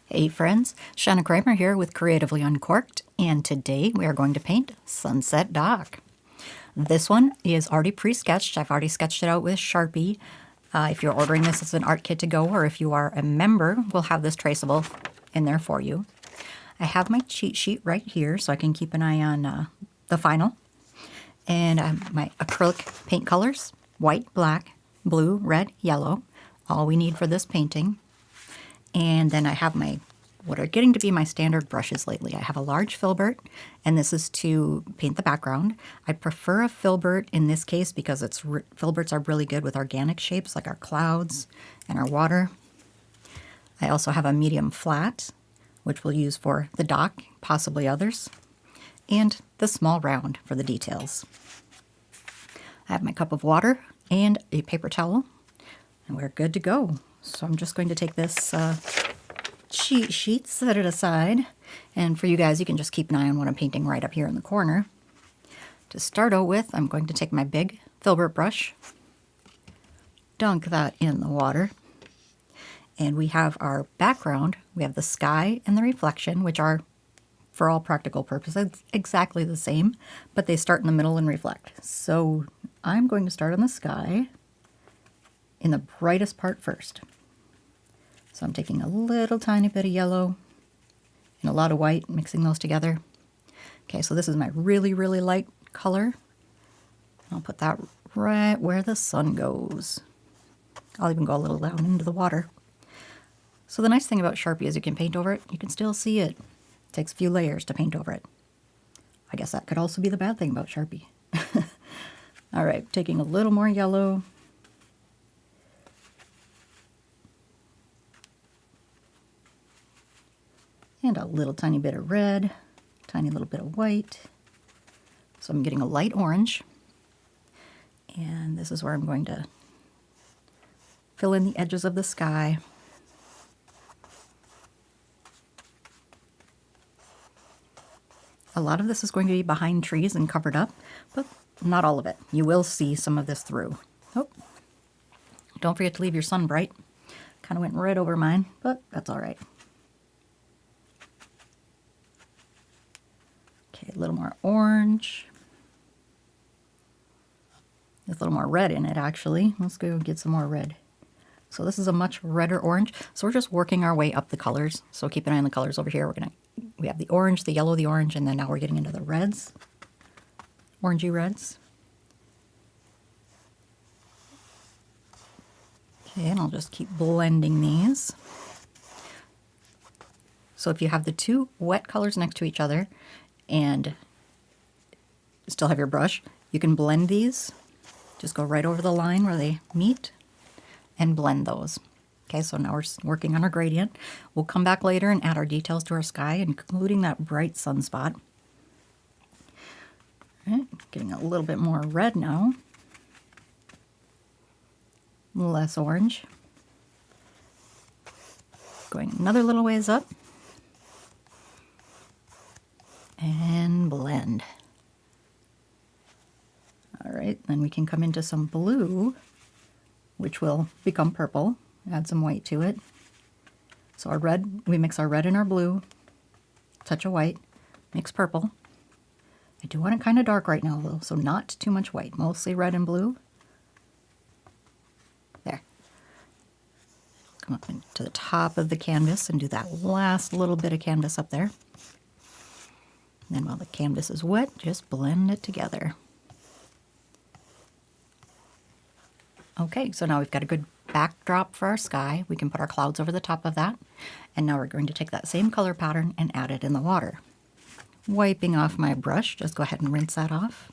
Hey friends, Shanna Kramer here with Creatively Uncorked, and today we are going to paint Sunset Dock. This one is already pre-sketched. I've already sketched it out with Sharpie. If you're ordering this as an art kit to go, or if you are a member, we'll have this traceable in there for you. I have my cheat sheet right here so I can keep an eye on the final. And my acrylic paint colors, white, black, blue, red, yellow, all we need for this painting. And then I have what are getting to be my standard brushes lately. I have a large filbert, and this is to paint the background. I prefer a filbert in this case because filberts are really good with organic shapes like our clouds and our water. I also have a medium flat, which we'll use for the dock, possibly others, and the small round for the details. I have my cup of water and a paper towel, and we're good to go. So I'm just going to take this cheat sheet, set it aside, and for you guys, you can just keep an eye on what I'm painting right up here in the corner. To start out with, I'm going to take my big filbert brush, dunk that in the water, and we have our background. We have the sky and the reflection, which are, for all practical purposes, exactly the same, but they start in the middle and reflect. So I'm going to start on the sky in the brightest part first. So I'm taking a little tiny bit of yellow and a lot of white, mixing those together. Okay, so this is my really, really light color. I'll put that right where the sun goes. I'll even go a little down into the water. So the nice thing about Sharpie is you can paint over it. You can still see it. It takes a few layers to paint over it. I guess that could also be the bad thing about Sharpie. All right, taking a little more yellow. And a little tiny bit of red, tiny little bit of white. So I'm getting a light orange. And this is where I'm going to fill in the edges of the sky. A lot of this is going to be behind trees and covered up, but not all of it. You will see some of this through. Oh, don't forget to leave your sun bright. Kind of went right over mine, but that's all right. Okay, a little more orange. There's a little more red in it, actually. Let's go get some more red. So this is a much redder orange. So we're just working our way up the colors. So keep an eye on the colors over here. We have the orange, the yellow, the orange, and then now we're getting into the reds. Orangey reds. Okay, and I'll just keep blending these. So if you have the two wet colors next to each other, and still have your brush, you can blend these. Just go right over the line where they meet and blend those. Okay, so now we're working on our gradient. We'll come back later and add our details to our sky, including that bright sunspot. All right, getting a little bit more red now. Less orange. Going another little ways up. And blend. All right, then we can come into some blue, which will become purple. Add some white to it. So our red, we mix our red and our blue, touch of white, mix purple. I do want it kind of dark right now though, so not too much white, mostly red and blue. There. Come up to the top of the canvas and do that last little bit of canvas up there. And then while the canvas is wet, just blend it together. Okay, so now we've got a good backdrop for our sky. We can put our clouds over the top of that. And now we're going to take that same color pattern and add it in the water. Wiping off my brush, just go ahead and rinse that off.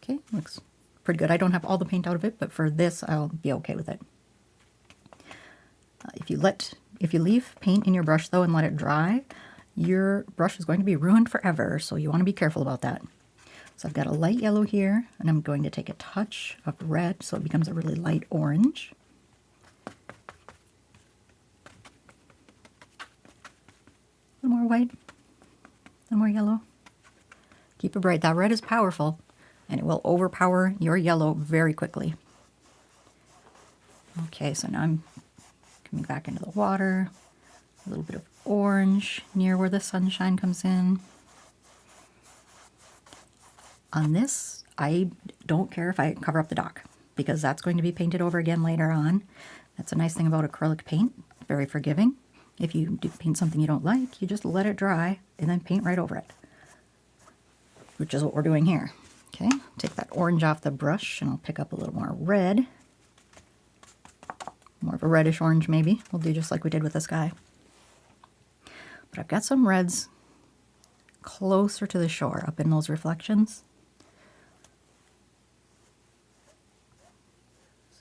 Okay, looks pretty good. I don't have all the paint out of it, but for this, I'll be okay with it. If you leave paint in your brush though and let it dry, your brush is going to be ruined forever, so you want to be careful about that. So I've got a light yellow here, and I'm going to take a touch of red so it becomes a really light orange. A little more white, a little more yellow. Keep it bright. That red is powerful, and it will overpower your yellow very quickly. Okay, so now I'm coming back into the water. A little bit of orange near where the sunshine comes in. On this, I don't care if I cover up the dock because that's going to be painted over again later on. That's a nice thing about acrylic paint, very forgiving. If you do paint something you don't like, you just let it dry and then paint right over it, which is what we're doing here. Okay, take that orange off the brush and I'll pick up a little more red. More of a reddish orange maybe. We'll do just like we did with the sky. But I've got some reds closer to the shore up in those reflections.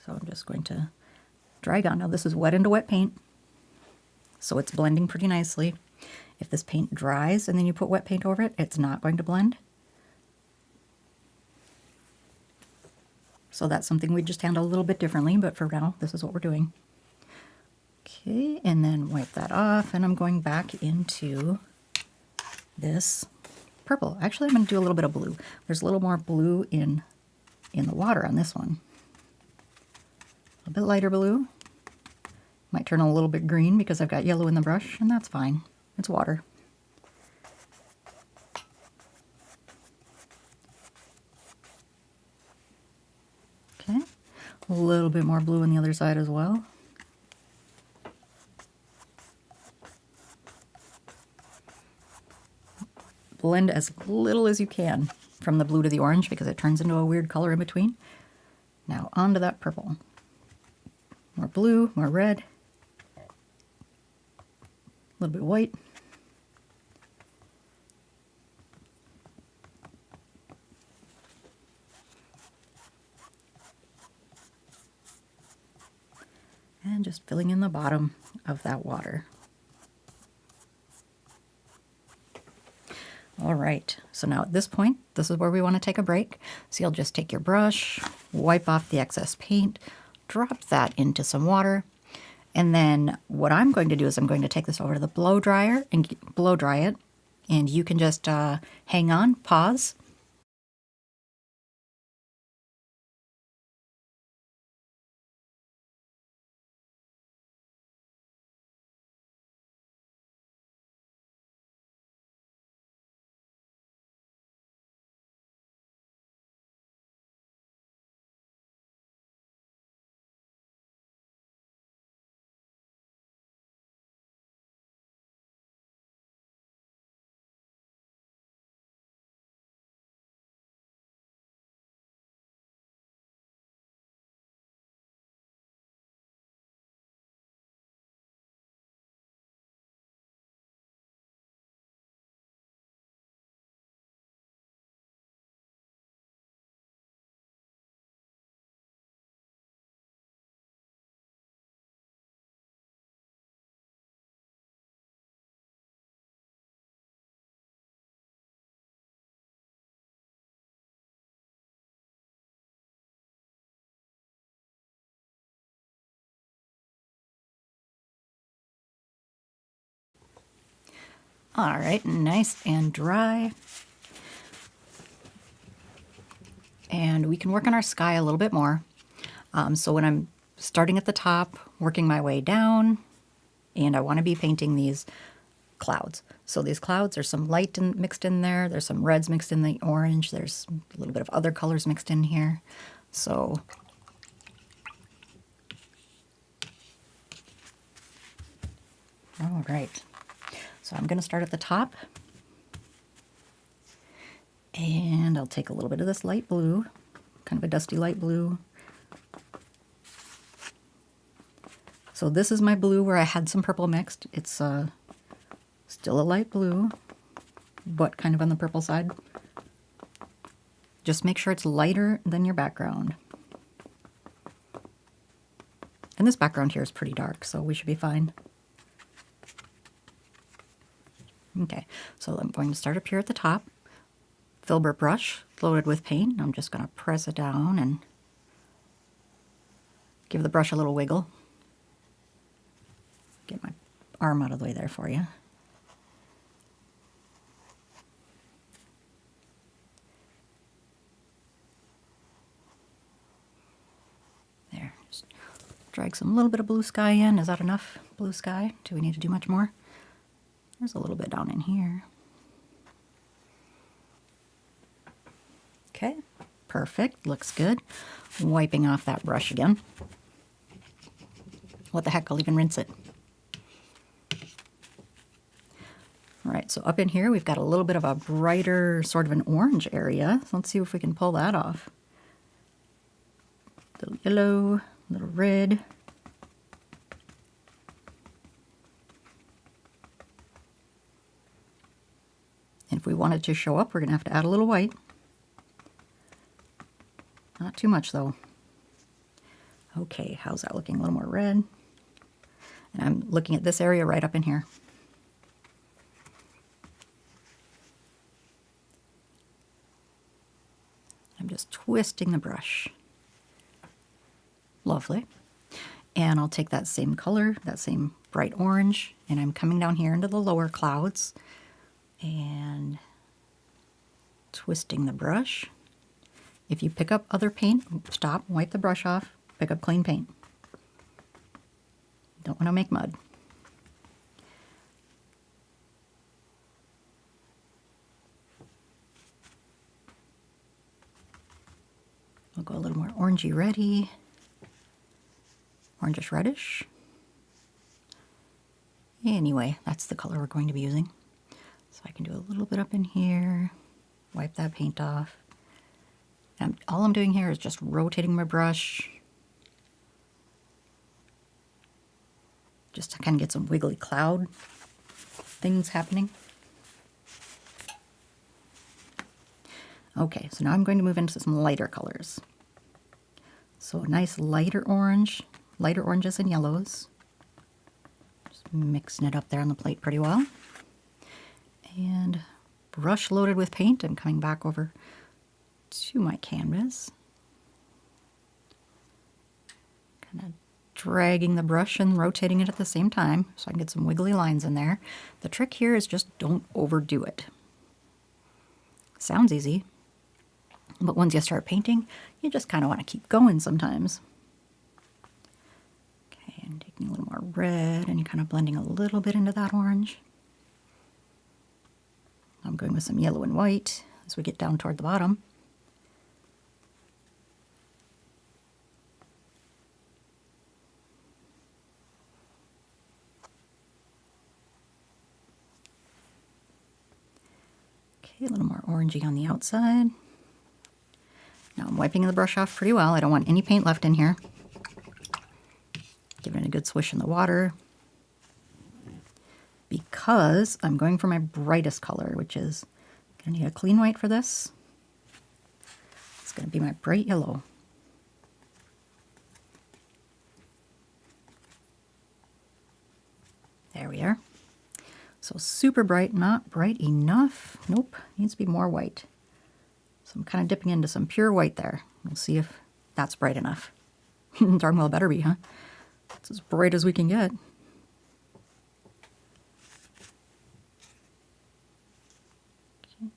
So I'm just going to drag on. Now this is wet into wet paint, so it's blending pretty nicely. If this paint dries and then you put wet paint over it, it's not going to blend. So that's something we just handle a little bit differently, but for now, this is what we're doing. Okay, and then wipe that off, and I'm going back into this purple. Actually, I'm going to do a little bit of blue. There's a little more blue in the water on this one. A bit lighter blue. Might turn a little bit green because I've got yellow in the brush, and that's fine. It's water. Okay, a little bit more blue on the other side as well. Blend as little as you can from the blue to the orange because it turns into a weird color in between. Now onto that purple. More blue, more red, a little bit white. And just filling in the bottom of that water. All right, so now at this point, this is where we want to take a break. So you'll just take your brush, wipe off the excess paint, drop that into some water, and then what I'm going to do is I'm going to take this over to the blow dryer and blow dry it, and you can just hang on, pause. All right, nice and dry. And we can work on our sky a little bit more. So when I'm starting at the top, working my way down, and I want to be painting these clouds. So these clouds, there's some light mixed in there, there's some reds mixed in the orange, there's a little bit of other colors mixed in here. So all right, so I'm going to start at the top, and I'll take a little bit of this light blue, kind of a dusty light blue. So this is my blue where I had some purple mixed. It's still a light blue, but kind of on the purple side. Just make sure it's lighter than your background. And this background here is pretty dark, so we should be fine. Okay, so I'm going to start up here at the top. Filbert brush loaded with paint. I'm just going to press it down and give the brush a little wiggle. Get my arm out of the way there for you. There, just Drag some little bit of blue sky in. Is that enough blue sky? Do we need to do much more? There's a little bit down in here. Okay, perfect, looks good. Wiping off that brush again. What the heck, I'll even rinse it. All right, so up in here we've got a little bit of a brighter sort of an orange area. So let's see if we can pull that off. Little yellow, little red. And if we want it to show up, we're gonna have to add a little white. Not too much though. Okay, how's that looking? A little more red. And I'm looking at this area right up in here. I'm just twisting the brush. Lovely. And I'll take that same color, that same bright orange, and I'm coming down here into the lower clouds and twisting the brush. If you pick up other paint, stop, wipe the brush off, pick up clean paint. Don't want to make mud. We'll go a little more orangey reddy, orangish reddish. Anyway, that's the color we're going to be using. So I can do a little bit up in here, wipe that paint off. And all I'm doing here is just rotating my brush just to kind of get some wiggly cloud things happening. Okay, so now I'm going to move into some lighter colors. So a nice lighter oranges and yellows. Just mixing it up there on the plate pretty well. And brush loaded with paint, I'm coming back over to my canvas. Kind of dragging the brush and rotating it at the same time so I can get some wiggly lines in there. The trick here is just don't overdo it. Sounds easy, but once you start painting, you just kind of want to keep going sometimes. Okay, and taking a little more red and kind of blending a little bit into that orange. I'm going with some yellow and white as we get down toward the bottom. Okay, a little more orangey on the outside. Now I'm wiping the brush off pretty well. I don't want any paint left in here. Giving it a good swish in the water. Because I'm going for my brightest color, which is going to need a clean white for this. It's going to be my bright yellow. There we are. So super bright, not bright enough. Nope, needs to be more white. So I'm kind of dipping into some pure white there. We'll see if that's bright enough. Darn well better be, huh? It's as bright as we can get. Okay.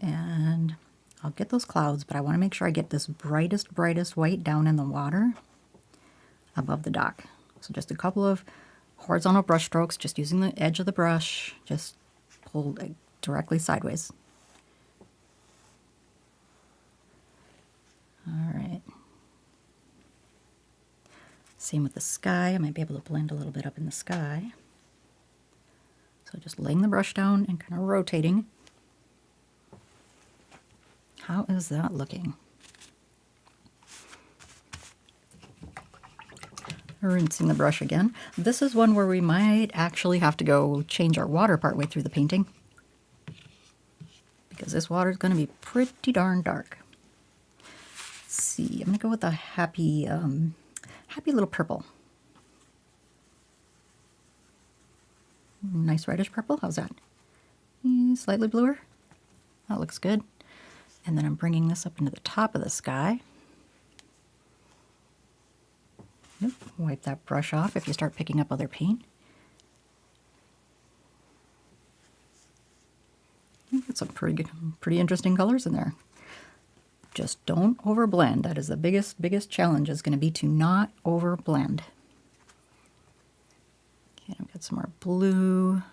And I'll get those clouds, but I want to make sure I get this brightest white down in the water above the dock. So just a couple of horizontal brush strokes, just using the edge of the brush, just pull directly sideways. All right. Same with the sky. I might be able to blend a little bit up in the sky. So just laying the brush down and kind of rotating. How is that looking? Rinsing the brush again. This is one where we might actually have to go change our water partway through the painting, because this water is going to be pretty darn dark. Let's see, I'm going to go with a happy little purple. Nice reddish purple. How's that? Slightly bluer. That looks good. And then I'm bringing this up into the top of the sky. Yep. Wipe that brush off if you start picking up other paint. Get some pretty interesting colors in there. Just don't overblend. That is the biggest challenge, is going to be to not overblend. Okay, I've got some more blue.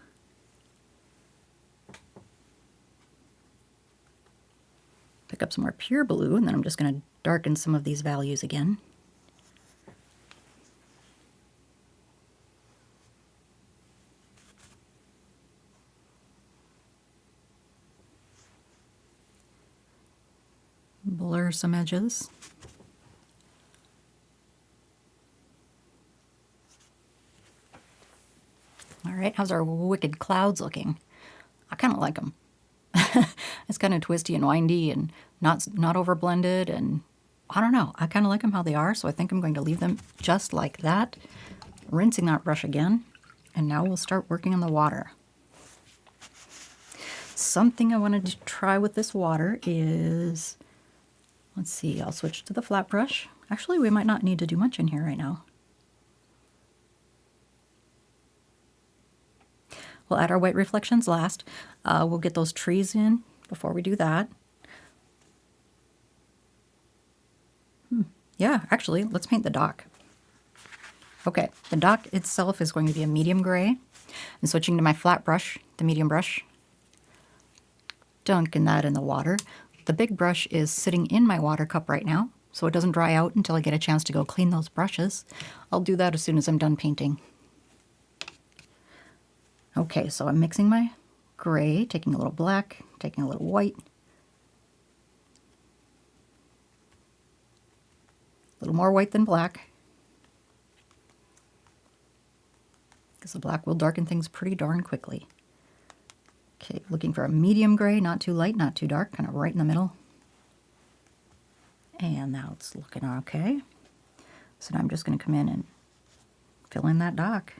Pick up some more pure blue, and then I'm just going to darken some of these values again. Blur some edges. All right, how's our wicked clouds looking? I kind of like them. It's kind of twisty and windy and not overblended, and I don't know. I kind of like them how they are, so I think I'm going to leave them just like that. Rinsing that brush again, and now we'll start working on the water. Something I wanted to try with this water is, let's see, I'll switch to the flat brush. Actually, we might not need to do much in here right now. We'll add our white reflections last. We'll get those trees in before we do that. Yeah, actually, let's paint the dock. Okay, the dock itself is going to be a medium gray. And switching to my flat brush, the medium brush, dunking that in the water. The big brush is sitting in my water cup right now, so it doesn't dry out until I get a chance to go clean those brushes. I'll do that as soon as I'm done painting. Okay, so I'm mixing my gray, taking a little black, taking a little white, a little more white than black, because the black will darken things pretty darn quickly. Okay, looking for a medium gray, not too light, not too dark, kind of right in the middle. And now it's looking okay. So now I'm just going to come in and fill in that dock.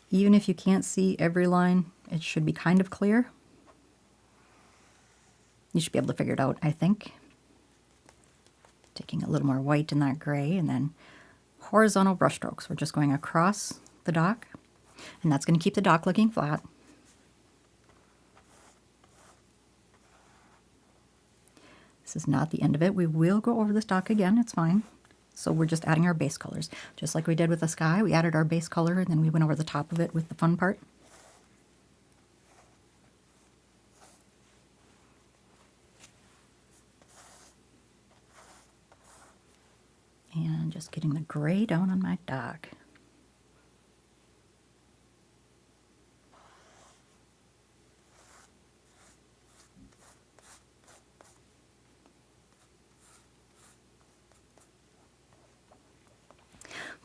Even if you can't see every line, it should be kind of clear. You should be able to figure it out, I think. Taking a little more white in that gray, and then horizontal brush strokes. We're just going across the dock, and that's going to keep the dock looking flat. This is not the end of it. We will go over this dock again, it's fine. So we're just adding our base colors. Just like we did with the sky, we added our base color and then we went over the top of it with the fun part. And just getting the gray down on my dock.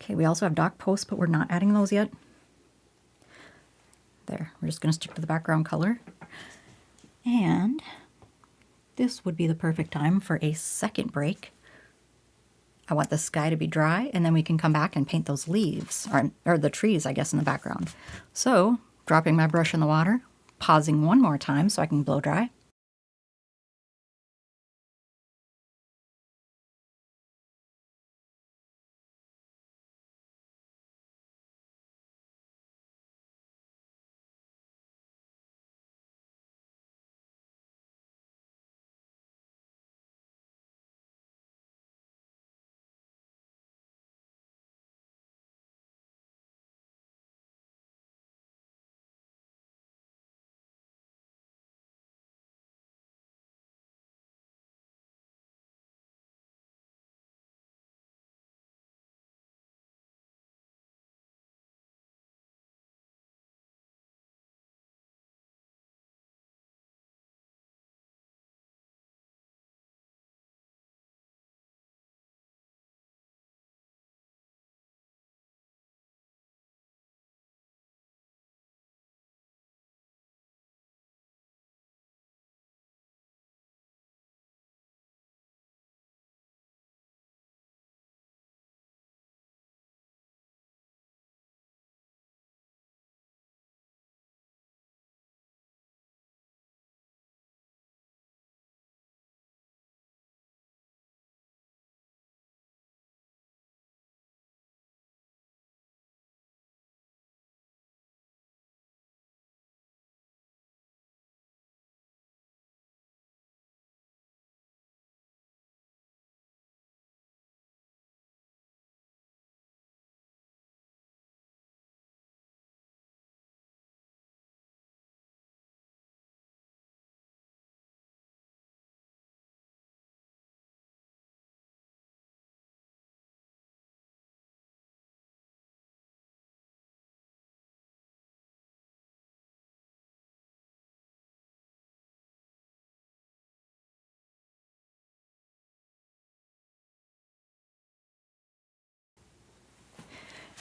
Okay, we also have dock posts, but we're not adding those yet. There, we're just going to stick to the background color. And this would be the perfect time for a second break. I want the sky to be dry, and then we can come back and paint those leaves, or the trees, I guess, in the background. So, dropping my brush in the water, pausing one more time so I can blow dry.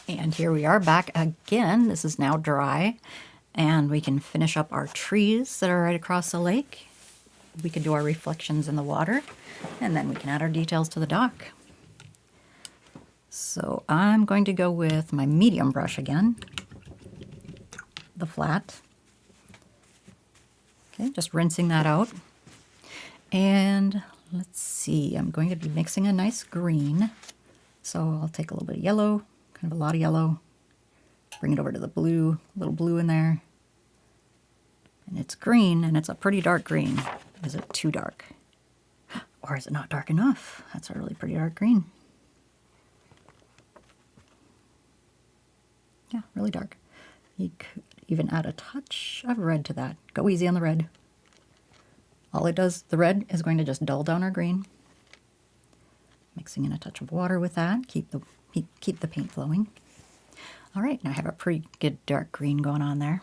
And here we are back again. This is now dry, and we can finish up our trees that are right across the lake. We can do our reflections in the water, and then we can add our details to the dock. So I'm going to go with my medium brush again, the flat. Okay, just rinsing that out. And let's see, I'm going to be mixing a nice green. So I'll take a little bit of yellow, kind of a lot of yellow, bring it over to the blue, a little blue in there. And it's green, and it's a pretty dark green. Is it too dark? Or is it not dark enough? That's a really pretty dark green. Yeah, really dark. You could even add a touch of red to that. Go easy on the red. All it does, the red is going to just dull down our green. Mixing in a touch of water with that, keep the paint flowing. All right, now I have a pretty good dark green going on there.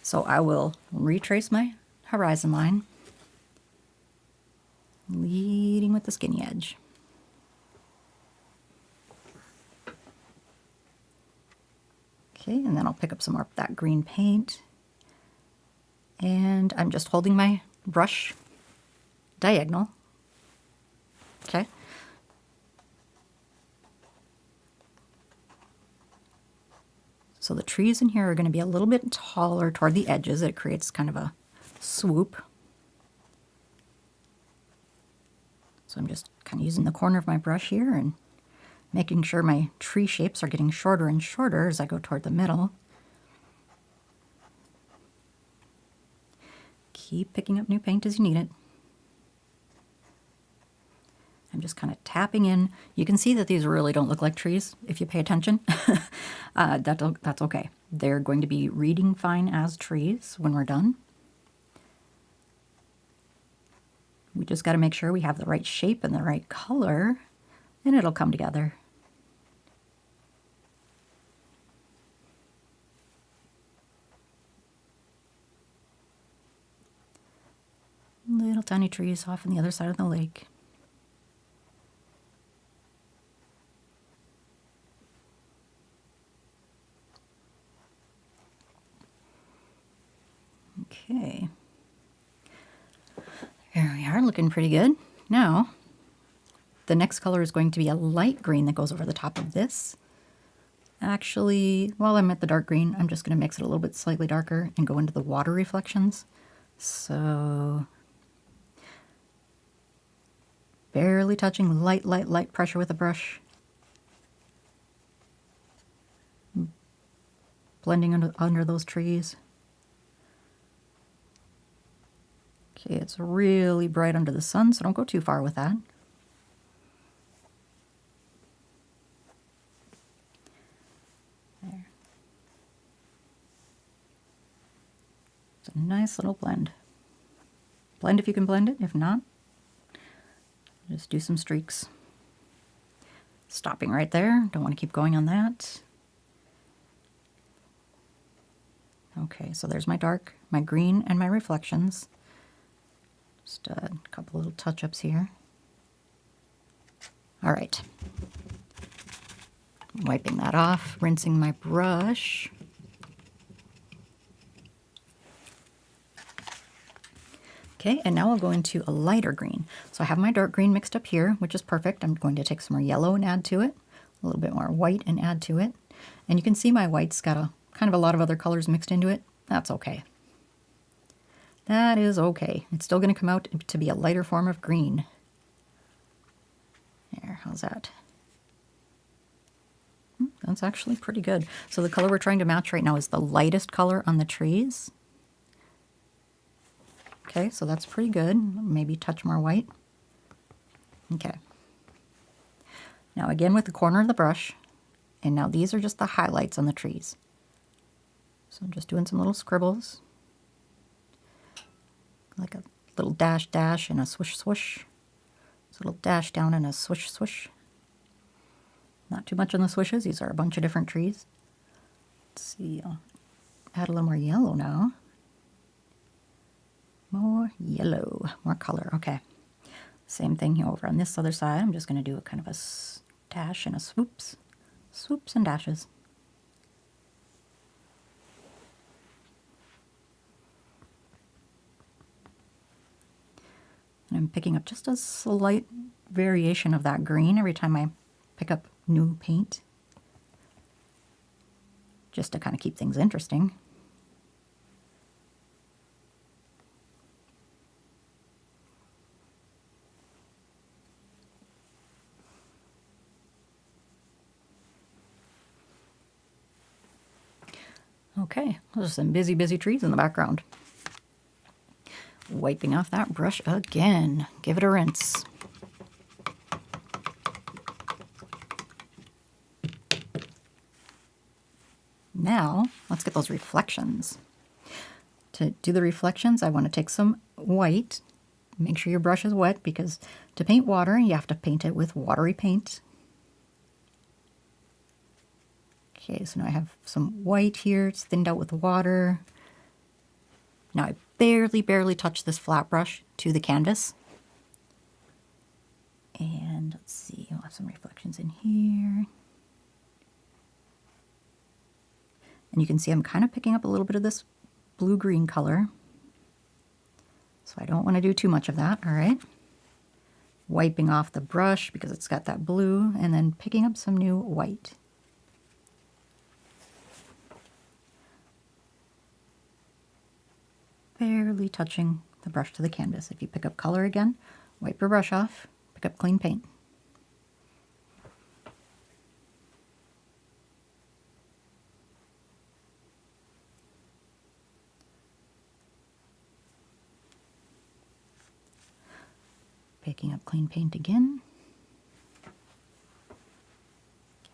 So I will retrace my horizon line, leading with the skinny edge. Okay, and then I'll pick up some more of that green paint. And I'm just holding my brush diagonal. Okay. So the trees in here are going to be a little bit taller toward the edges. It creates kind of a swoop. So I'm just kind of using the corner of my brush here and making sure my tree shapes are getting shorter and shorter as I go toward the middle. Keep picking up new paint as you need it. I'm just kind of tapping in. You can see that these really don't look like trees if you pay attention. That's okay. They're going to be reading fine as trees when we're done. We just got to make sure we have the right shape and the right color, and it'll come together. Little tiny trees off on the other side of the lake. Okay. There we are, looking pretty good. Now, the next color is going to be a light green that goes over the top of this. Actually, while I'm at the dark green, I'm just going to mix it a little bit slightly darker and go into the water reflections. So, barely touching, light pressure with a brush. Blending under those trees. Okay, it's really bright under the sun, so don't go too far with that. There. It's a nice little blend. Blend if you can blend it. If not, just do some streaks. Stopping right there. Don't want to keep going on that. Okay, so there's my dark, my green, and my reflections. Just a couple little touch-ups here. All right. Wiping that off, rinsing my brush. Okay, and now I'll go into a lighter green. So I have my dark green mixed up here, which is perfect. I'm going to take some more yellow and add to it, a little bit more white and add to it. And you can see my white's got a kind of a lot of other colors mixed into it. That's okay. That is okay. It's still going to come out to be a lighter form of green. There, how's that? That's actually pretty good. So the color we're trying to match right now is the lightest color on the trees. Okay, so that's pretty good. Maybe a touch more white. Okay. Now again with the corner of the brush, and now these are just the highlights on the trees. So I'm just doing some little scribbles. Like a little dash and a swish. It's a little dash down and a swish. Not too much on the swishes. These are a bunch of different trees. Let's see. I'll add a little more yellow now. More yellow. More color. Okay. Same thing here over on this other side. I'm just going to do a kind of a dash and a swoops. swoops and dashes. And I'm picking up just a slight variation of that green every time I pick up new paint, just to kind of keep things interesting. Okay, there's some busy, busy trees in the background. Wiping off that brush again. Give it a rinse. Now, let's get those reflections. To do the reflections, I want to take some white. Make sure your brush is wet, because to paint water, you have to paint it with watery paint. Okay, so now I have some white here. It's thinned out with water. Now I barely touch this flat brush to the canvas. And let's see, I'll have some reflections in here. And you can see I'm kind of picking up a little bit of this blue-green color. So I don't want to do too much of that, all right? Wiping off the brush because it's got that blue, and then picking up some new white. Barely touching the brush to the canvas. If you pick up color again, wipe your brush off, pick up clean paint. Picking up clean paint again.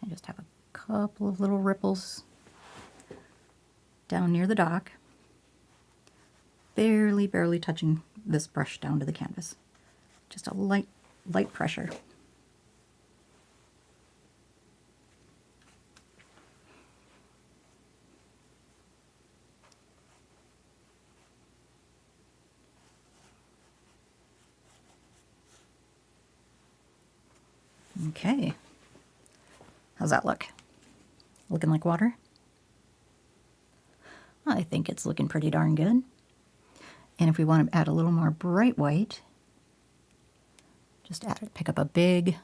I just have a couple of little ripples down near the dock. Barely touching this brush down to the canvas. Just a light pressure. Okay. How's that look? Looking like water? I think it's looking pretty darn good. And if we want to add a little more bright white, just pick up a big-ish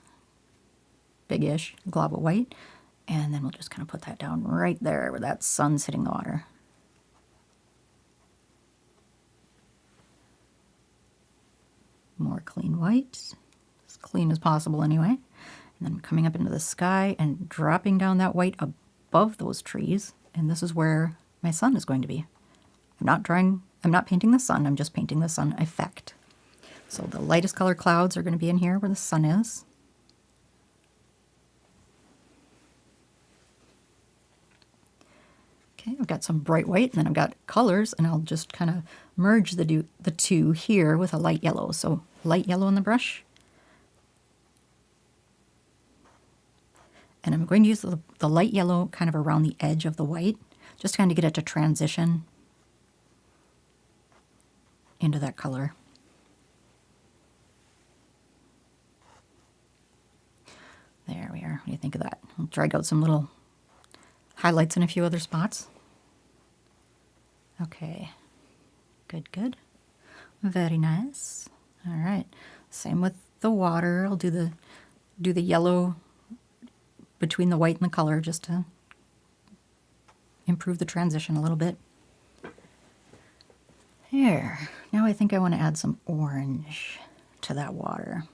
glob of white, and then we'll just kind of put that down right there where that sun's hitting the water. More clean white, as clean as possible anyway. And then coming up into the sky and dropping down that white above those trees. And this is where my sun is going to be. I'm not painting the sun, I'm just painting the sun effect. So the lightest color clouds are going to be in here where the sun is. Okay, I've got some bright white, and then I've got colors, and I'll just kind of merge the two here with a light yellow. So light yellow in the brush. And I'm going to use the light yellow kind of around the edge of the white, just to kind of get it to transition into that color. There we are. What do you think of that? I'll drag out some little highlights in a few other spots. Okay. Good. Very nice. All right. Same with the water. I'll do the yellow between the white and the color just to improve the transition a little bit. Here. Now I think I want to add some orange to that water.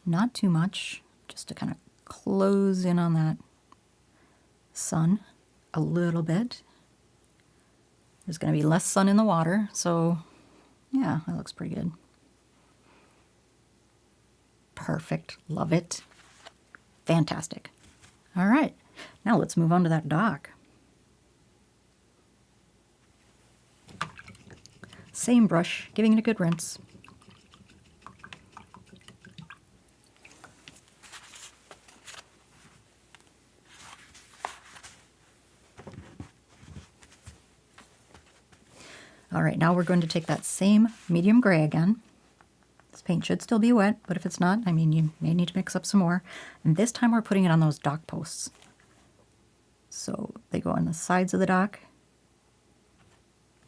Not too much, just to kind of close in on that sun a little bit. There's going to be less sun in the water, so yeah, that looks pretty good. Perfect. Love it. Fantastic. All right, now let's move on to that dock. Same brush, giving it a good rinse. All right, now we're going to take that same medium gray again. It's This paint should still be wet, but if it's not, I mean, you may need to mix up some more. And this time we're putting it on those dock posts. So they go on the sides of the dock.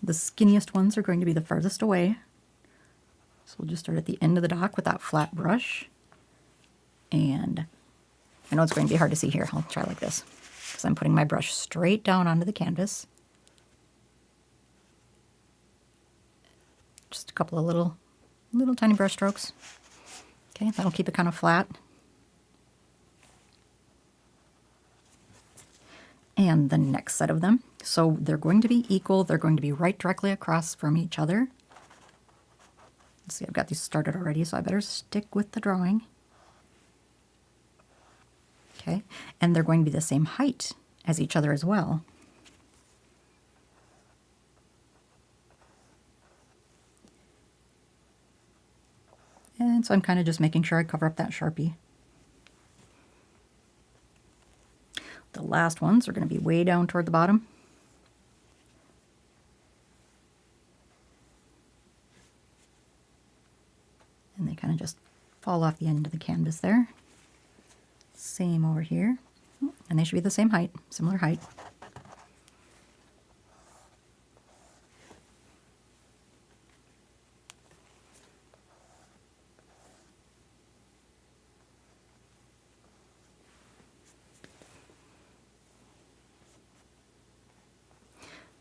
The skinniest ones are going to be the farthest away. So we'll just start at the end of the dock with that flat brush. And I know it's going to be hard to see here. I'll try like this. So I'm putting my brush straight down onto the canvas. Just a couple of little tiny brush strokes. Okay, that'll keep it kind of flat. And the next set of them. So they're going to be equal. They're going to be right directly across from each other. Let's see, I've got these started already, so I better stick with the drawing. Okay, and they're going to be the same height as each other as well. And so I'm kind of just making sure I cover up that Sharpie. The last ones are going to be way down toward the bottom. And they kind of just fall off the end of the canvas there. Same over here. And they should be the same height, similar height.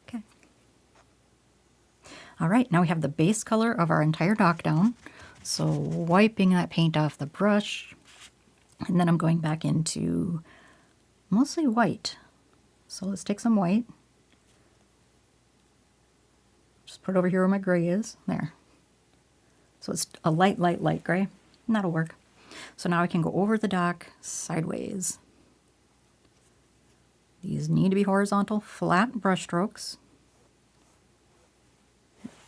Okay. All right, now we have the base color of our entire dock down. So wiping that paint off the brush, and then I'm going back into mostly white. So let's take some white. Just put it over here where my gray is. There. So it's a light gray. And that'll work. So now I can go over the dock sideways. These need to be horizontal, flat brush strokes.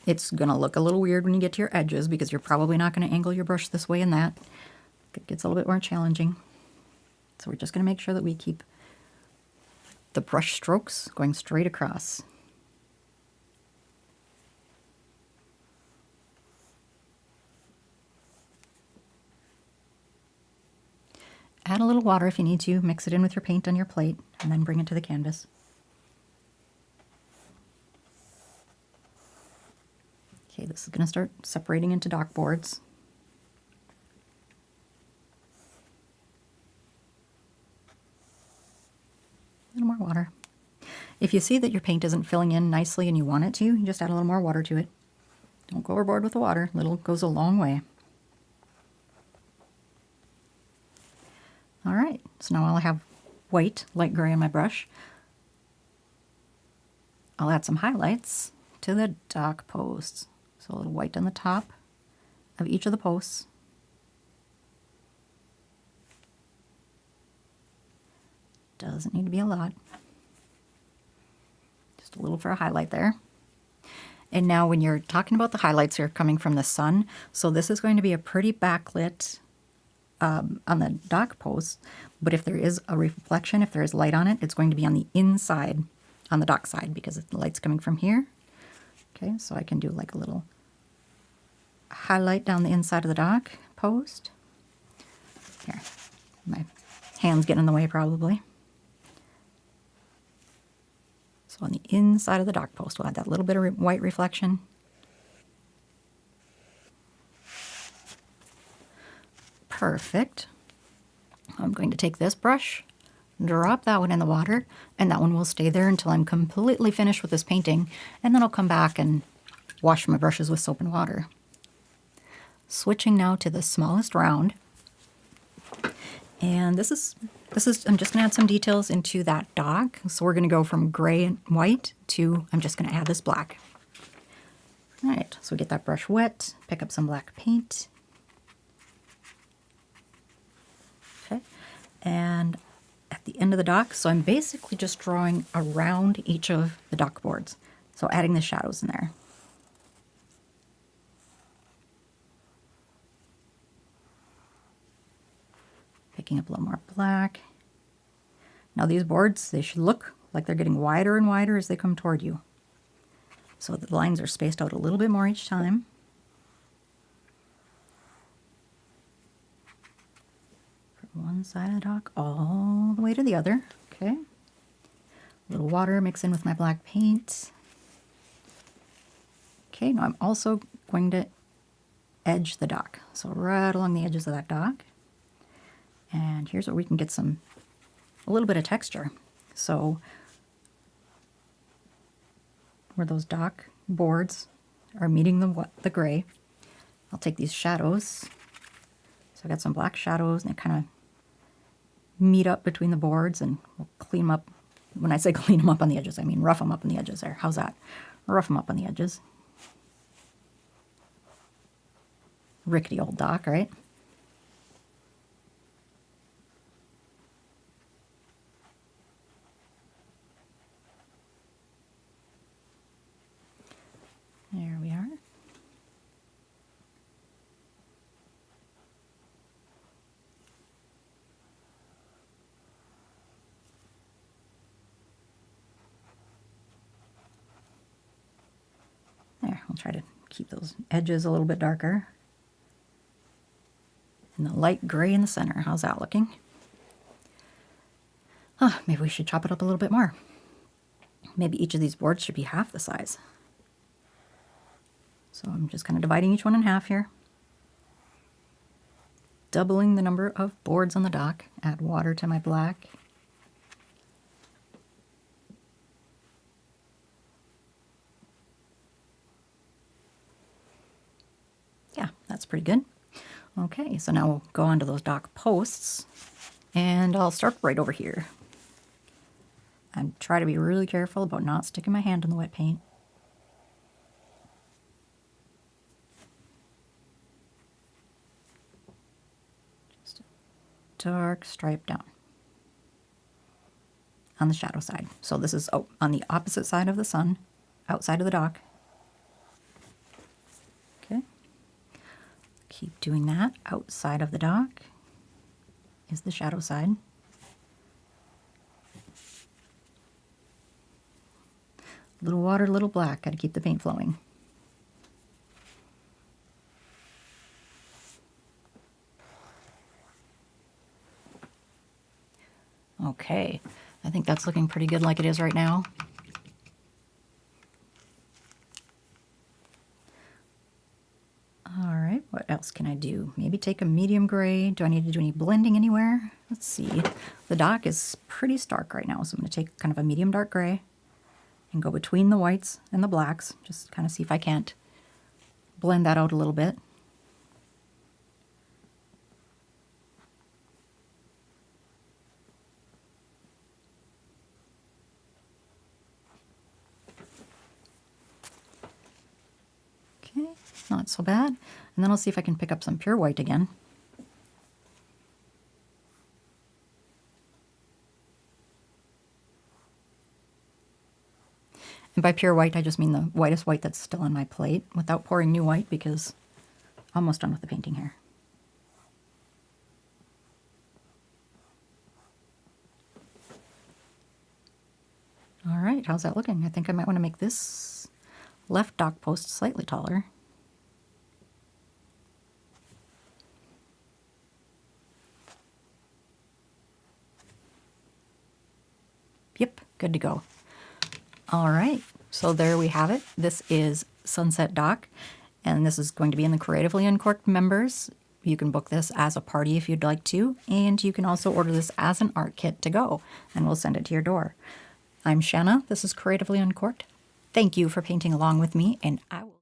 It's going to look a little weird when you get to your edges because you're probably not going to angle your brush this way and that. It gets a little bit more challenging. So we're just going to make sure that we keep the brush strokes going straight across. Add a little water if you need to. Mix it in with your paint on your plate and then bring it to the canvas. Okay, this is going to start separating into dock boards. A little more water. If you see that your paint isn't filling in nicely and you want it to, you just add a little more water to it. Don't go overboard with the water. Little goes a long way. All right, so now I'll have white, light gray on my brush. I'll add some highlights to the dock posts. So a little white on the top of each of the posts. Doesn't need to be a lot. Just a little for a highlight there. And now when you're talking about the highlights, you're coming from the sun. So this is going to be a pretty backlit on the dock post. But if there is a reflection, if there is light on it, it's going to be on the inside, on the dock side, because the light's coming from here. Okay, so I can do like a little highlight down the inside of the dock post. Here, my hand's getting in the way probably. So on the inside of the dock post, we'll add that little bit of white reflection. Perfect. I'm going to take this brush, drop that one in the water, and that one will stay there until I'm completely finished with this painting, and then I'll come back and wash my brushes with soap and water. Switching now to the smallest round. And this is I'm just going to add some details into that dock. So we're going to go from gray and white to, I'm just going to add this black. All right, so get that brush wet, pick up some black paint. Okay, and at the end of the dock, so I'm basically just drawing around each of the dock boards. So adding the shadows in there. Picking up a little more black. Now these boards, they should look like they're getting wider and wider as they come toward you. So the lines are spaced out a little bit more each time. one side of the dock all the way to the other. Okay. A little water mix in with my black paint. Okay, now I'm also going to edge the dock. So right along the edges of that dock. And here's where we can get a little bit of texture. So where those dock boards are meeting the gray, I'll take these shadows. So I got some black shadows and they kind of meet up between the boards, and we'll clean them up. When I say clean them up on the edges, I mean rough them up on the edges there. How's that? Rough them up on the edges. Rickety old dock, right? There we are. There, we'll try to keep those edges a little bit darker. And the light gray in the center. How's that looking? Maybe we should chop it up a little bit more. Maybe each of these boards should be half the size. So I'm just kind of dividing each one in half here. Doubling the number of boards on the dock. Add water to my black. Yeah, that's pretty good. Okay, so now we'll go on to those dock posts, and I'll start right over here. And try to be really careful about not sticking my hand in the wet paint. Just a dark stripe down on the shadow side. So this is on the opposite side of the sun, outside of the dock. Okay. Keep doing that. Outside of the dock is the shadow side. Little water, little black. Got to keep the paint flowing. Okay, I think that's looking pretty good like it is right now. All right, what else can I do? Maybe take a medium gray. Do I need to do any blending anywhere? Let's see. The dock is pretty stark right now, so I'm going to take kind of a medium dark gray and go between the whites and the blacks. Just kind of see if I can't blend that out a little bit. Okay, not so bad. And then I'll see if I can pick up some pure white again. And by pure white, I just mean the whitest white that's still on my plate, without pouring new white, because I'm almost done with the painting here. All right, how's that looking? I think I might want to make this left dock post slightly taller. Yep, good to go. All right, so there we have it. This is Sunset Dock, and this is going to be in the Creatively Uncorked members. You can book this as a party if you'd like to, and you can also order this as an art kit to go, and we'll send it to your door. I'm Shanna. This is Creatively Uncorked. Thank you for painting along with me, and I will